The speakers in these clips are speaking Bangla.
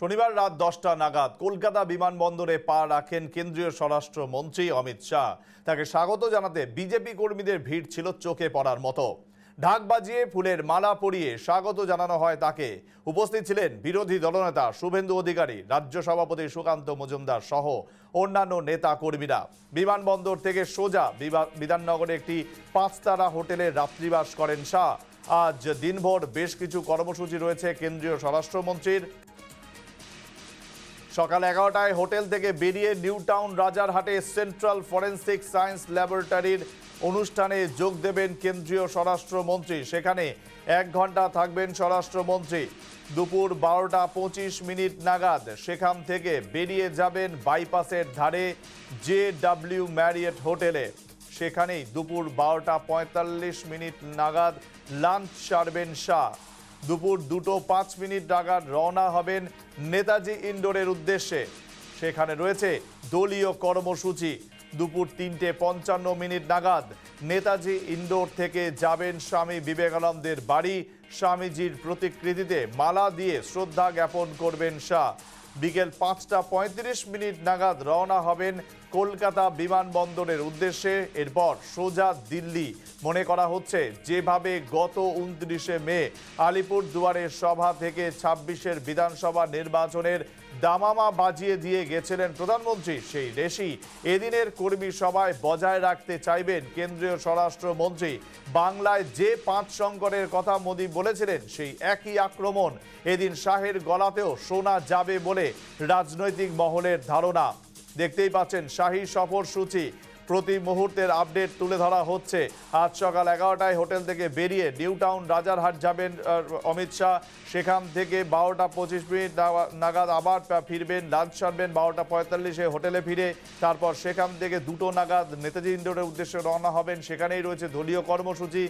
শনিবার রাত 10টা নাগাদ কলকাতা বিমানবন্দরে পা রাখেন কেন্দ্রীয় স্বরাষ্ট্রমন্ত্রী অমিত শাহ। তাকে স্বাগত জানাতে বিজেপি কর্মীদের ভিড় ছিল চোখে পড়ার মতো। ঢাক বাজিয়ে ফুলের মালা পরিয়ে স্বাগত জানানো হয় তাকে। উপস্থিত ছিলেন বিরোধী দলনেতা শুভেন্দু অধিকারী, রাজ্য সভাপতি সুকান্ত মজুমদার সহ অন্যান্য নেতা কর্মীরা। বিমানবন্দর থেকে সোজা বিধাননগরে একটি 5 তারা হোটেলে রাত্রিবাস করেন শাহ। আজ দিনভর বেশ কিছু কর্মসূচি রয়েছে কেন্দ্রীয় স্বরাষ্ট্রমন্ত্রীর। সকাল 11টায় হোটেল থেকে বেরিয়ে নিউ টাউন রাজারহাটে সেন্ট্রাল ফরেন্সিক সায়েন্স ল্যাবরেটরির অনুষ্ঠানে যোগ দেবেন কেন্দ্রীয় স্বরাষ্ট্রমন্ত্রী। সেখানে 1 ঘন্টা থাকবেন স্বরাষ্ট্রমন্ত্রী। দুপুর 12টা 25 নাগাদ সেখান থেকে বেরিয়ে যাবেন বাইপাসের ধারে JW ম্যারিয়েট হোটেলে। সেখানেই দুপুর 12টা 45 নাগাদ লাঞ্চ সারবেন শাহ। দুপুর 2টা 5 নাগাদ রওনা হবেন নেতাজি ইন্ডোরের উদ্দেশ্যে। সেখানে রয়েছে দলীয় কর্মসূচি। দুপুর 3টে 55 নাগাদ নেতাজি ইন্ডোর থেকে যাবেন স্বামী বিবেকানন্দের বাড়ি। স্বামীজির প্রতিকৃতিতে মালা দিয়ে শ্রদ্ধা জ্ঞাপন করবেন শাহ। বিকেল 5টা 35 নাগাদ রওনা হবেন কলকাতা বিমানবন্দরের উদ্দেশ্যে। এরপর সোজা দিল্লি। মনে করা হচ্ছে যেভাবে গত 29শে মে আলিপুরদুয়ারের সভা থেকে 26এর বিধানসভা নির্বাচনের দামামা বাজিয়ে দিয়ে গেছিলেন প্রধানমন্ত্রী, সেই রেশি এদিনের কর্মী সভায় বজায় রাখতে চাইবেন কেন্দ্রীয় স্বরাষ্ট্রমন্ত্রী। বাংলায় যে 5 শঙ্করের কথা মোদী বলেছিলেন, সেই একই আক্রমণ এদিন শাহের গলাতেও শোনা যাবে বলে রাজনৈতিক মহলের ধারণা। দেখতেই পাচ্ছেন শাহী সফরসূচি প্রতি মুহূর্তের আপডেট তুলে ধরা হচ্ছে। আজ সকাল 11টায় হোটেল থেকে বেরিয়ে নিউ টাউন রাজারহাট যাবেন অমিত শাহ। সেখান থেকে 12টা 25 নাগাদ আবার ফিরবেন, লাঞ্চ সারবেন 12টা 45 হোটেলে ফিরে। তারপর সেখান থেকে 2টো নাগাদ নেতাজি ইন্ডোরের উদ্দেশ্যে রওনা হবেন। সেখানেই রয়েছে দলীয় কর্মসূচি।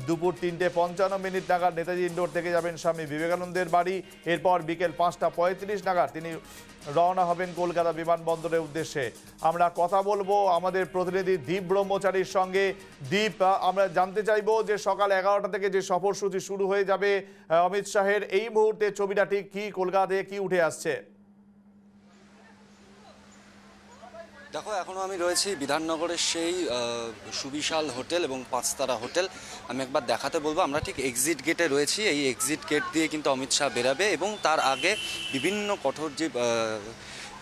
দুপুর 3টে 55 নাগাদ নেতাজি ইন্ডোর থেকে যাবেন স্বামী বিবেকানন্দের বাড়ি। এরপর বিকেল 5টা 35 নাগাদ তিনি রওনা হবেন কলকাতা বিমানবন্দরের উদ্দেশ্যে। আমরা কথা বলবো আমাদের প্রতিনিধি দীপ ব্রহ্মচারীর সঙ্গে। দীপ, আমরা জানতে চাইবো যে সকাল 11টা থেকে যে সফরসূচি শুরু হয়ে যাবে অমিত শাহের, এই মুহূর্তে ছবিটা ঠিক কি, কলকাতা থেকে কি উঠে আসছে? দেখো, এখনও আমি রয়েছি বিধাননগরের সেই সুবিশাল হোটেল এবং 5 তারা হোটেল। আমি একবার দেখাতে বলবো, আমরা ঠিক এক্সিট গেটে রয়েছি। এই এক্সিট গেট দিয়ে কিন্তু অমিত শাহ বেরাবে এবং তার আগে বিভিন্ন কঠোর যে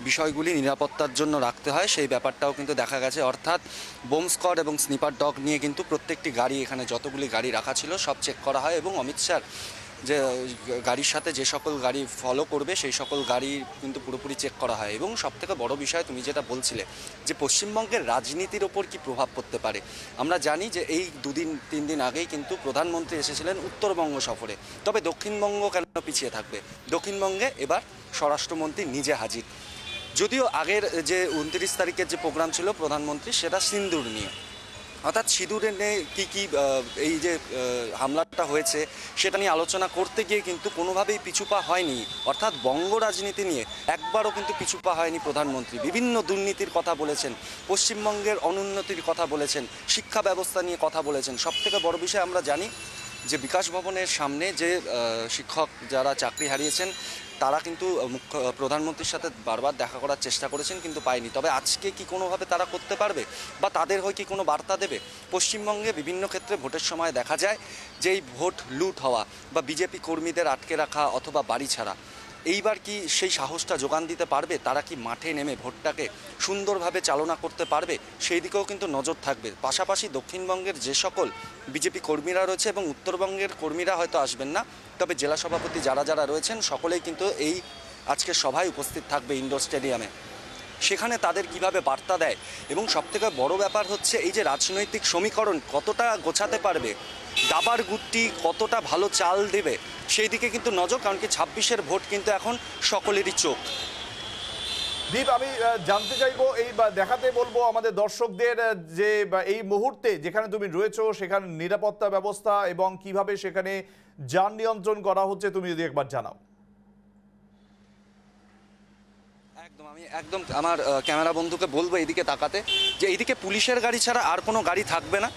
বিষয়গুলি নিরাপত্তার জন্য রাখতে হয় সেই ব্যাপারটাও কিন্তু দেখা গেছে। অর্থাৎ বোম স্কোয়াড এবং স্নিপার ডগ নিয়ে কিন্তু প্রত্যেকটি গাড়ি, এখানে যতগুলি গাড়ি রাখা ছিল সব চেক করা হয় এবং অমিত শাহ যে গাড়ির সাথে যে সকল গাড়ি ফলো করবে সেই সকল গাড়ি কিন্তু পুরোপুরি চেক করা হয়। এবং সবথেকে বড় বিষয় তুমি যেটা বলছিলে যে পশ্চিমবঙ্গের রাজনীতির ওপর কি প্রভাব পড়তে পারে, আমরা জানি যে এই 2-3 দিন আগেই কিন্তু প্রধানমন্ত্রী এসেছিলেন উত্তরবঙ্গ সফরে। তবে দক্ষিণবঙ্গ কেন পিছিয়ে থাকবে? দক্ষিণবঙ্গে এবার স্বরাষ্ট্রমন্ত্রী নিজে হাজির। যদিও আগের যে 29 তারিখের যে প্রোগ্রাম ছিল প্রধানমন্ত্রী, সেটা সিঁদুর নিয়ে, অর্থাৎ সিঁদুরে নিয়ে কী এই যে হামলাটা হয়েছে সেটা নিয়ে আলোচনা করতে গিয়ে কিন্তু কোনোভাবেই পিছুপা হয়নি। অর্থাৎ বঙ্গ রাজনীতি নিয়ে একবারও কিন্তু পিছুপা হয়নি প্রধানমন্ত্রী। বিভিন্ন দুর্নীতির কথা বলেছেন, পশ্চিমবঙ্গের অনুন্নতির কথা বলেছেন, শিক্ষা ব্যবস্থা নিয়ে কথা বলেছেন। সবথেকে বড় বিষয় আমরা জানি যে বিকাশ ভবনের সামনে যে শিক্ষক যারা চাকরি হারিয়েছেন তারা কিন্তু প্রধানমন্ত্রীর সাথে বারবার দেখা করার চেষ্টা করেছেন কিন্তু পায়নি। তবে আজকে কি কোনোভাবে তারা করতে পারবে বা তাদের হয়ে কি কোনো বার্তা দেবে? পশ্চিমবঙ্গে বিভিন্ন ক্ষেত্রে ভোটের সময় দেখা যায় যে এই ভোট লুট হওয়া বা বিজেপি কর্মীদের আটকে রাখা অথবা বাড়ি ছাড়া, এইবার কি সেই সাহসটা যোগান দিতে পারবে? তারা কি মাঠে নেমে ভোটটাকে সুন্দরভাবে চালনা করতে পারবে? সেই দিকেও কিন্তু নজর থাকবে। পাশাপাশি দক্ষিণবঙ্গের যে সকল বিজেপি কর্মীরা রয়েছে এবং উত্তরবঙ্গের কর্মীরা হয়তো আসবেন না, তবে জেলা সভাপতি যারা যারা রয়েছেন সকলেই কিন্তু এই আজকের সভায় উপস্থিত থাকবে ইন্ডোর স্টেডিয়ামে। সেখানে তাদের কিভাবে বার্তা দেয় এবং সবথেকে বড় ব্যাপার হচ্ছে এই যে রাজনৈতিক সমীকরণ কতটা গোছাতে পারবে, দাবার গুট্টি কতটা ভালো চাল দেবে, সেই দিকে কিন্তু নজর। কারণ কি 26এর ভোট কিন্তু এখন সকলেরই চোখ। দীপ, আমি জানতে চাইবো, এই দেখাতে বলবো আমাদের দর্শকদের যে এই মুহূর্তে যেখানে তুমি রয়েছো সেখানে নিরাপত্তা ব্যবস্থা এবং কিভাবে সেখানে যান নিয়ন্ত্রণ করা হচ্ছে তুমি যদি একবার জানাও। আমি একদম আমার ক্যামেরা বন্ধুকে বলবো এইদিকে তাকাতে, যে এইদিকে পুলিশের গাড়ি ছাড়া আর কোনো গাড়ি থাকবে না।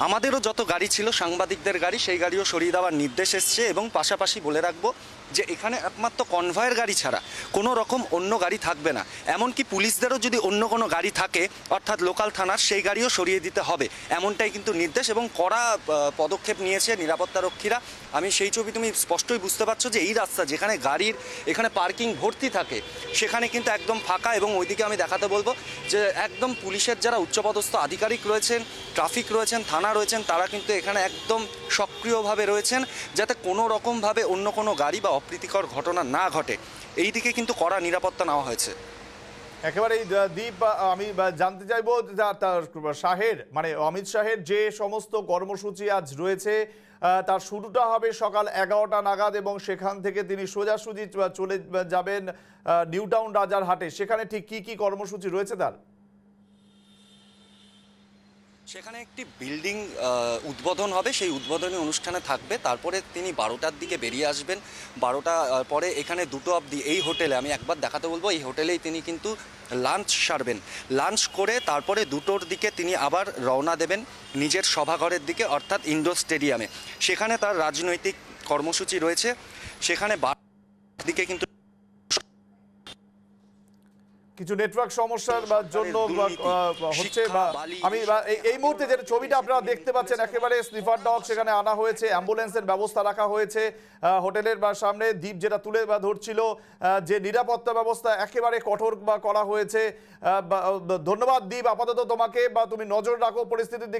আমাদেরও যত গাড়ি ছিল সাংবাদিকদের গাড়ি, সেই গাড়িও সরিয়ে দেওয়ার নির্দেশ এসছে। এবং পাশাপাশি বলে রাখবো যে এখানে একমাত্র কনভয়ের গাড়ি ছাড়া কোনো রকম অন্য গাড়ি থাকবে না। এমনকি পুলিশদেরও যদি অন্য কোনো গাড়ি থাকে অর্থাৎ লোকাল থানার, সেই গাড়িও সরিয়ে দিতে হবে, এমনটাই কিন্তু নির্দেশ এবং কড়া পদক্ষেপ নিয়েছে নিরাপত্তারক্ষীরা। আমি সেই ছবি তুমি স্পষ্টই বুঝতে পারছো যে এই রাস্তা যেখানে গাড়ির এখানে পার্কিং ভর্তি থাকে সেখানে কিন্তু একদম ফাঁকা, এবং ওইদিকে আমি দেখাতে বলবো যে একদম পুলিশের যারা উচ্চপদস্থ আধিকারিক রয়েছেন, ট্রাফিক রয়েছেন, থানা রয়েছেন, তারা কিন্তু এখানে একদম সক্রিয়ভাবে রয়েছেন যাতে কোনো রকমভাবে অন্য কোনো গাড়ি বা অপ্রীতিকর ঘটনা না ঘটে। এই দিকে কিন্তু কড়া নিরাপত্তা নেওয়া হয়েছে। একেবারে দীপ, আমি জানতে চাইবো শাহের মানে অমিত শাহের যে সমস্ত কর্মসূচি আজ রয়েছে তার শুরুটা হবে সকাল 11টা নাগাদ এবং সেখান থেকে তিনি সোজাসুজি চলে যাবেন নিউ টাউন রাজারহাটে। সেখানে ঠিক কি কি কর্মসূচি রয়েছে তার? সেখানে একটি বিল্ডিং উদ্বোধন হবে, সেই উদ্বোধনী অনুষ্ঠানে থাকবে। তারপরে তিনি 12টার দিকে বেরিয়ে আসবেন। 12টা পরে এখানে 2টো অবধি এই হোটেলে, আমি একবার দেখাতে বলবো, এই হোটেলেই তিনি কিন্তু লাঞ্চ সারবেন। লাঞ্চ করে তারপরে 2টোর দিকে তিনি আবার রওনা দেবেন নিজের সভাঘরের দিকে, অর্থাৎ ইন্ডোর স্টেডিয়ামে। সেখানে তার রাজনৈতিক কর্মসূচি রয়েছে। সেখানে 12টার দিকে কিন্তু কিছু নেটওয়ার্ক সমস্যার জন্য হচ্ছে, আমি এই মুহূর্তে যে ছবিটা আপনারা দেখতে পাচ্ছেন একেবারে স্নিফার ডগ সেখানে আনা হয়েছে, অ্যাম্বুলেন্সের ব্যবস্থা রাখা হয়েছে হোটেলের সামনে। দ্বীপ যেটা তুলে ধরছিল যে নিরাপত্তা ব্যবস্থা একেবারে কঠোর করা হয়েছে। ধন্যবাদ দ্বীপ, আপাতত তোমাকে, তুমি নজর রাখো পরিস্থিতির দিকে।